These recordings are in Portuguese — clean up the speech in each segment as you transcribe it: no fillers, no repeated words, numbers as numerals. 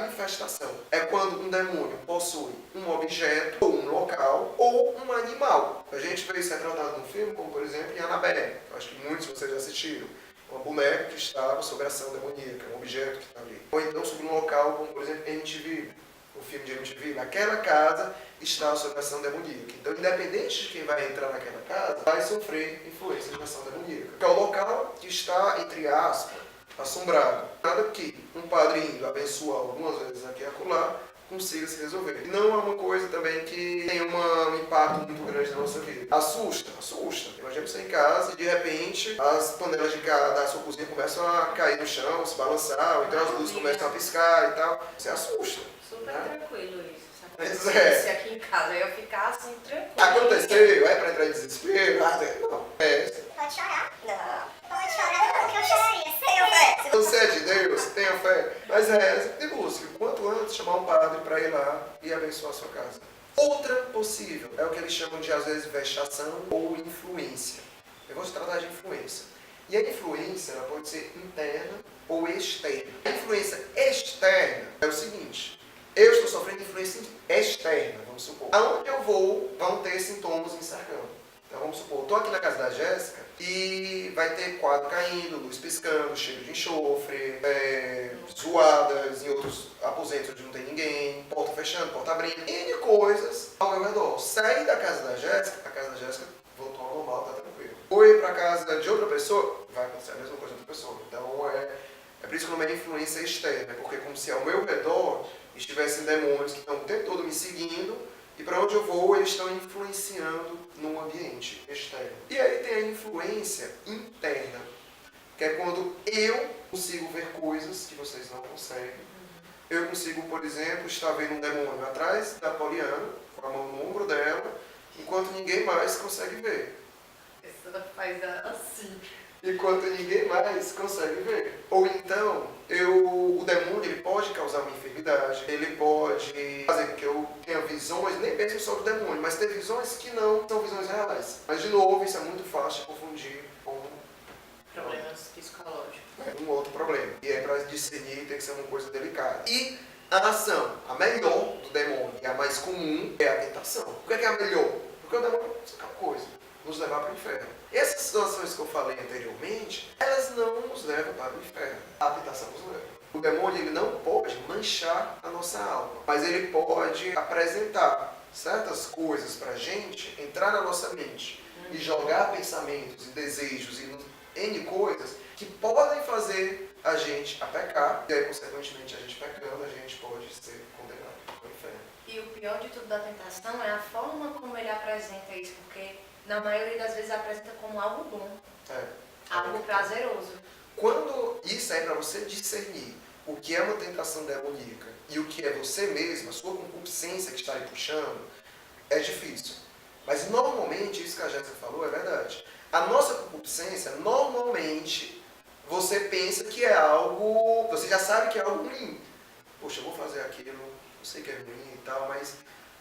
infestação é quando um demônio possui um objeto, ou um local, ou um animal. A gente vê isso retratado no filme, como por exemplo em Annabelle. Eu acho que muitos de vocês já assistiram. Uma boneca que estava sob ação demoníaca, um objeto que está ali. Ou então sobre um local, como por exemplo MTV, o filme de MTV. Naquela casa está sob ação demoníaca. Então, independente de quem vai entrar naquela casa, vai sofrer influência de ação demoníaca. Que é o local que está, entre aspas, assombrado. Nada que um padre indo abençoar algumas vezes aqui e acolá consiga se resolver. E não é uma coisa também que tem um impacto muito grande na nossa vida. Assusta, assusta. Imagina você em casa e de repente as panelas da sua cozinha começam a cair no chão, se balançar, ou então as luzes começam a piscar e tal. Você assusta. Super tranquilo isso. Pois é. Se aqui em casa eu ia ficar assim tranquilo. Aconteceu, é pra entrar em desespero? Não. Pode chorar? Não. Pode chorar, não, que eu choraria. Tenha fé. Se você é de Deus, tenha fé. Mas reze e busque, quanto antes, chamar um padre para ir lá e abençoar a sua casa. Outra possível é o que eles chamam de, às vezes, vexação ou influência. Eu vou tratar de influência. E a influência ela pode ser interna ou externa. A influência externa é o seguinte: eu estou sofrendo influência externa, vamos supor. Aonde eu vou, vão ter sintomas me cercando. Então vamos supor, eu estou aqui na casa da Jéssica e vai ter quadro caindo, luz piscando, cheiro de enxofre, zoadas em outros aposentos onde não tem ninguém, porta fechando, porta abrindo, N coisas ao meu redor. Saí da casa da Jéssica, a casa da Jéssica voltou ao normal, tá tranquilo. Foi para a casa de outra pessoa, vai acontecer a mesma coisa de outra pessoa. Então é por isso que o nome é influência externa, porque é como se ao meu redor estivessem demônios que estão o tempo todo me seguindo e para onde eu vou eles estão influenciando no ambiente externo. E aí tem a influência interna, que é quando eu consigo ver coisas que vocês não conseguem. Eu consigo, por exemplo, estar vendo um demônio atrás da Poliana, com a mão no ombro dela, enquanto ninguém mais consegue ver. Ela faz assim. Enquanto ninguém mais consegue ver. Ou então, o demônio ele pode causar uma enfermidade, ele pode fazer com que eu tenha visões, nem mesmo só do demônio, mas ter visões que não são visões reais. Mas, de novo, isso é muito fácil de confundir com Problemas psicológicos. um outro problema. E é para discernir, tem que ser uma coisa delicada. E a ação, a melhor do demônio, e a mais comum, é a tentação. Por que é a melhor? Porque o demônio é aquela coisa, nos levar para o inferno. Essas situações que eu falei anteriormente, elas não nos levam para o inferno. A tentação nos leva. O demônio ele não pode manchar a nossa alma, mas ele pode apresentar certas coisas para a gente, entrar na nossa mente e jogar pensamentos e desejos e N coisas que podem fazer a gente a pecar, e aí, consequentemente, a gente pecando, a gente pode ser condenado ao inferno. E o pior de tudo da tentação é a forma como ele apresenta isso, porque na maioria das vezes apresenta como algo bom, algo prazeroso. Quando isso é para você discernir o que é uma tentação demoníaca e o que é você mesmo, a sua concupiscência que está aí puxando, é difícil. Mas normalmente, isso que a Jéssica falou é verdade. A nossa concupiscência, normalmente, você pensa que é algo, você já sabe que é algo ruim. Poxa, eu vou fazer aquilo, eu sei que é ruim e tal, mas...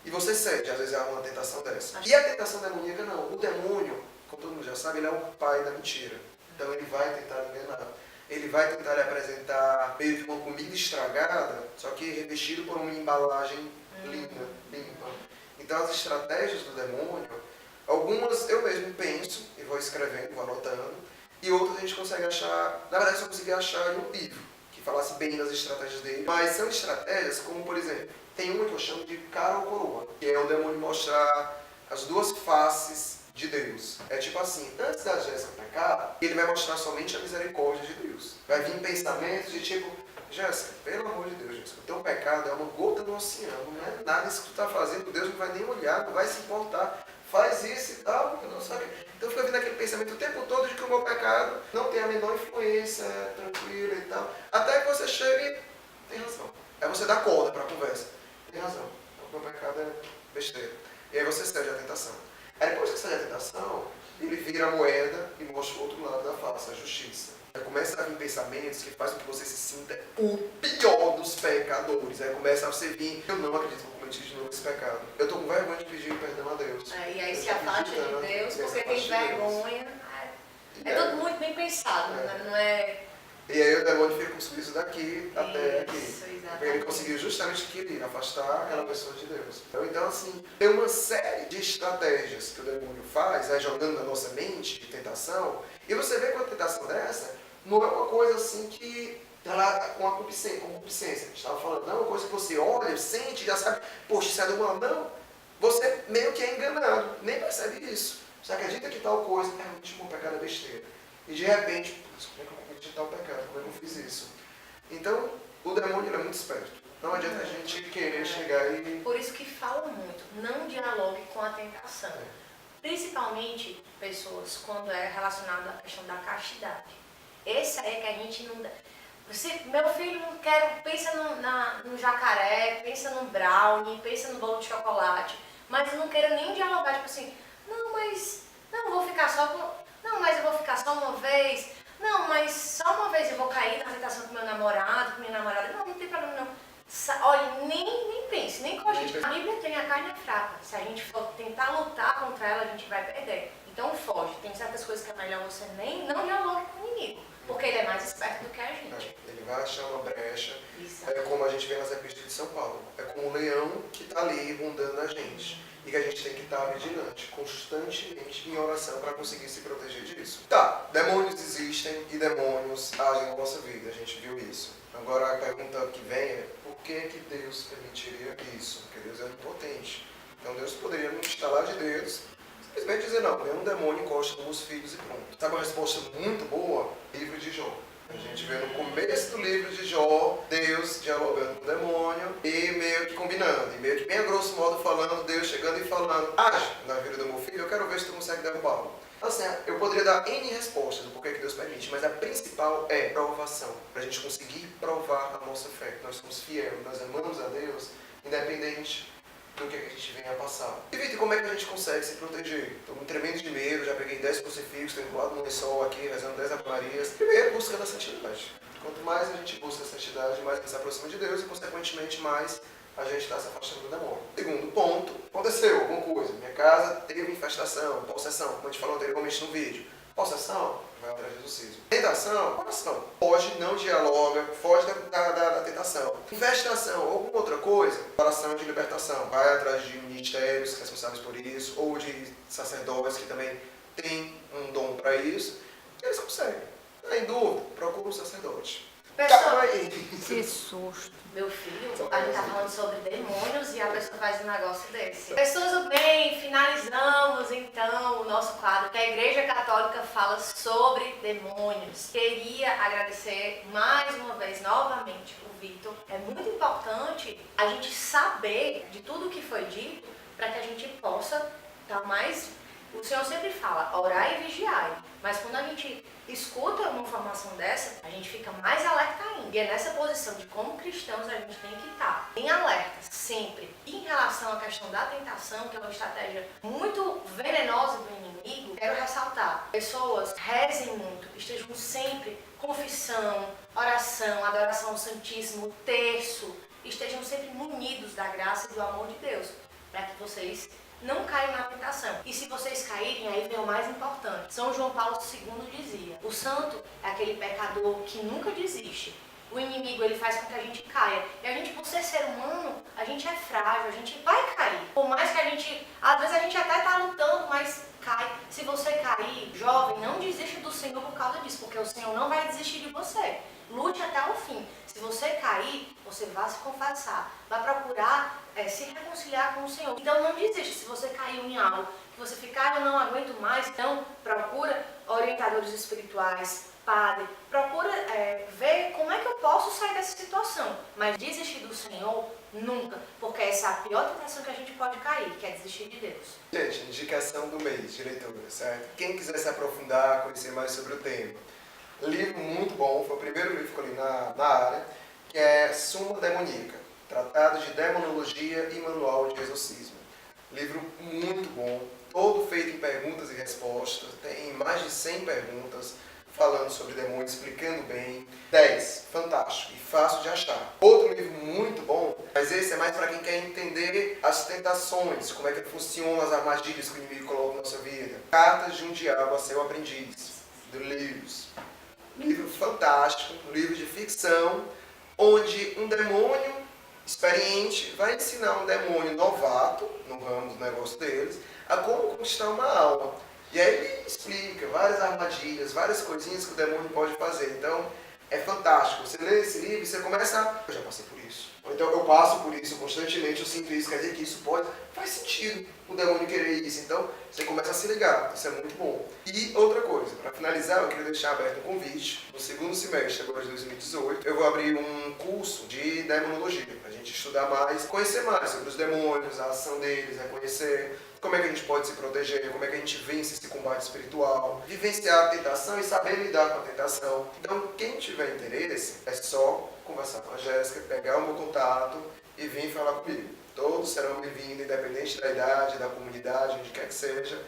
E você cede, às vezes, é uma tentação dessa. E a tentação demoníaca, não. O demônio, como todo mundo já sabe, ele é o pai da mentira. Então ele vai tentar enganar. Ele vai tentar lhe apresentar meio que uma comida estragada, só que revestido por uma embalagem limpa. Então as estratégias do demônio, algumas eu mesmo penso, e vou escrevendo, vou anotando, e outras a gente consegue achar, na verdade só consegui achar em um livro, que falasse bem das estratégias dele. Mas são estratégias como, por exemplo, tem uma que eu chamo de cara ou coroa, que é o demônio mostrar as duas faces de Deus. É tipo assim, antes da Jéssica pecar, ele vai mostrar somente a misericórdia de Deus. Vai vir pensamentos de tipo, Jéssica, pelo amor de Deus, Jéssica, o teu pecado é uma gota no oceano, não é nada isso que tu está fazendo, Deus não vai nem olhar, não vai se importar, faz isso e tal, porque não sabe. Então fica vindo aquele pensamento o tempo todo de que o meu pecado não tem a menor influência, é tranquilo e tal, até que você chegue e tem razão. Aí você dá corda para a conversa, tem razão, o meu pecado é besteira. E aí você cede à tentação. Aí depois que sai a tentação, ele vira a moeda e mostra o outro lado da face, a justiça. Aí começa a vir pensamentos que fazem com que você se sinta o pior dos pecadores. Aí começa a você vir, eu não acredito que eu cometi de novo esse pecado. Eu estou com vergonha de pedir perdão a Deus. E aí se afasta de Deus porque tem vergonha. É tudo muito bem pensado, não é E aí o demônio fica com o sorriso daqui até aqui. Exatamente. Porque ele conseguiu justamente o que queria, afastar aquela pessoa de Deus. Então, assim, tem uma série de estratégias que o demônio faz, jogando na nossa mente de tentação, e você vê que uma tentação dessa não é uma coisa assim que ela com a concupiscência, a gente estava falando, não é uma coisa que você olha, sente, já sabe, poxa, isso é do mal, não. Você meio que é enganado, nem percebe isso. Você acredita que tal coisa é o último pecado, é besteira. E de repente, como é que eu cometi tal pecado? Como é que eu fiz isso? Então, o demônio ele é muito esperto. Não adianta a gente querer chegar e... Por isso que fala muito, não dialogue com a tentação. Principalmente pessoas quando é relacionado à questão da castidade. Esse é que a gente não dá. Meu filho não quer, pensa no jacaré, pensa no brownie, pensa no bolo de chocolate, mas não queira nem dialogar, tipo assim, não, vou ficar só com... Não, mas eu vou ficar só uma vez. Não, mas só uma vez eu vou cair na tentação com meu namorado, com minha namorada. Não tem problema não. Olha, nem pense, nem cogite. A Bíblia tem a carne é fraca. Se a gente for tentar lutar contra ela, a gente vai perder. Então foge. Tem certas coisas que é melhor você não dialogue com o inimigo. Porque ele é mais esperto do que a gente. Ele vai achar uma brecha. Isso. É como a gente vê nas epístolas de São Paulo. É como um leão que está ali rondando a gente. E que a gente tem que estar vigilante, constantemente em oração para conseguir se proteger disso. Tá, demônios existem e demônios agem na nossa vida, a gente viu isso. Agora a pergunta que vem é, por que Deus permitiria isso? Porque Deus é onipotente. Então Deus poderia nos instalar de Deus, simplesmente dizer, não, nenhum demônio encosta nos filhos e pronto. Sabe uma resposta muito boa? Livro de Jó. A gente vê no começo do livro de Jó, Deus dialogando com o demônio e meio que combinando. E meio que bem a grosso modo falando, Deus chegando e falando, age na vida do meu filho, eu quero ver se tu consegue derrubá-lo. Assim, eu poderia dar N respostas do porquê que Deus permite, mas a principal é provação. Para a gente conseguir provar a nossa fé. Nós somos fiéis, nós amamos a Deus, independente do que a gente venha a passar. E Vitor, como é que a gente consegue se proteger? Estou com tremendo de medo, já peguei 10 crucifixos, estou enrolado no lençol aqui, rezando 10 Ave-Marias. Primeiro, busca da santidade. Quanto mais a gente busca a santidade, mais a gente se aproxima de Deus e, consequentemente, mais a gente está se afastando do demônio. Segundo ponto, aconteceu alguma coisa. Minha casa teve infestação, possessão, como a gente falou anteriormente no vídeo. Possessão, vai atrás do exorcismo. Tentação, oração. Foge, não dialoga, foge da tentação. Infestação, alguma outra coisa, oração de libertação. Vai atrás de ministérios responsáveis por isso, ou de sacerdotes que também têm um dom para isso. E eles conseguem. Tá em dúvida, procura um sacerdote. Pessoal, Que susto. meu filho, a gente tá falando sobre demônios e a pessoa faz um negócio desse. Pessoas do bem, finalizamos então o nosso quadro que a Igreja Católica fala sobre demônios. Queria agradecer mais uma vez, novamente, o Vitor. É muito importante a gente saber de tudo que foi dito para que a gente possa estar mais... O Senhor sempre fala, orai e vigiai. Mas quando a gente escuta uma informação dessa, a gente fica mais alerta ainda. E é nessa posição de como cristãos a gente tem que estar em alerta, sempre. E em relação à questão da tentação, que é uma estratégia muito venenosa do inimigo, quero ressaltar, pessoas rezem muito, estejam sempre confissão, oração, adoração ao Santíssimo, terço, estejam sempre munidos da graça e do amor de Deus, para que vocês não caiam na tentação. E se vocês caírem, aí vem o mais importante. São João Paulo II dizia, o santo é aquele pecador que nunca desiste. O inimigo, ele faz com que a gente caia. E a gente, por ser humano, a gente é frágil, a gente vai cair. Por mais que a gente, às vezes a gente até tá lutando, mas cai. Se você cair, jovem, não desista do Senhor por causa disso, porque o Senhor não vai desistir de você. Lute até o fim. Se você cair, você vai se confessar, vai procurar se reconciliar com o Senhor. Então não desista. Se você caiu em algo, que você ficar, eu não aguento mais, então procura orientadores espirituais, padre, procura ver como é que eu posso sair dessa situação. Mas desistir do Senhor, nunca, porque essa é a pior tentação que a gente pode cair, que é desistir de Deus. Gente, indicação do mês de leitura, certo? Quem quiser se aprofundar, conhecer mais sobre o tema. Livro muito bom, foi o primeiro livro que eu li na área, que é Summa Demoníaca, Tratado de Demonologia e Manual de Exorcismo. Livro muito bom, todo feito em perguntas e respostas, tem mais de 100 perguntas falando sobre demônios, explicando bem. 10, fantástico e fácil de achar. Outro livro muito bom, mas esse é mais para quem quer entender as tentações, como é que funcionam as armadilhas que o inimigo coloca na nossa vida. Cartas de um Diabo a Seu Aprendiz, do Lewis. Um livro fantástico, um livro de ficção, onde um demônio experiente vai ensinar um demônio novato, no ramo do negócio deles, a como conquistar uma alma. E aí ele explica várias armadilhas, várias coisinhas que o demônio pode fazer. Então, é fantástico. Você lê esse livro e você começa a... Eu já passei por isso. Ou então, eu passo por isso constantemente, eu sinto isso, quer dizer que isso pode... Faz sentido o demônio querer isso. Então, você começa a se ligar. Isso é muito bom. E outra coisa, para finalizar, eu queria deixar aberto um convite. No segundo semestre, agora de 2018, eu vou abrir um curso de demonologia. Para a gente estudar mais, conhecer mais sobre os demônios, a ação deles, reconhecer como é que a gente pode se proteger, como é que a gente vence esse combate espiritual, vivenciar a tentação e saber lidar com a tentação. Então, quem tiver interesse, é só conversar com a Jéssica, pegar o meu contato e vir falar comigo. Todos serão bem-vindos, independente da idade, da comunidade, onde quer que seja,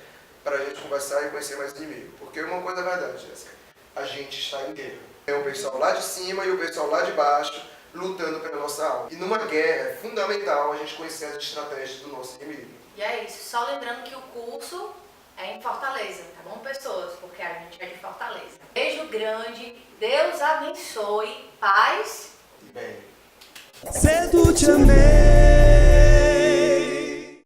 para a gente conversar e conhecer mais inimigo. Porque uma coisa é verdade, Jéssica, a gente está em guerra. Tem o pessoal lá de cima e o pessoal lá de baixo lutando pela nossa alma. E numa guerra é fundamental a gente conhecer as estratégias do nosso inimigo. E é isso, só lembrando que o curso é em Fortaleza, tá bom, pessoas? Porque a gente é de Fortaleza. Beijo grande, Deus abençoe, paz E bem. Cedo te amei.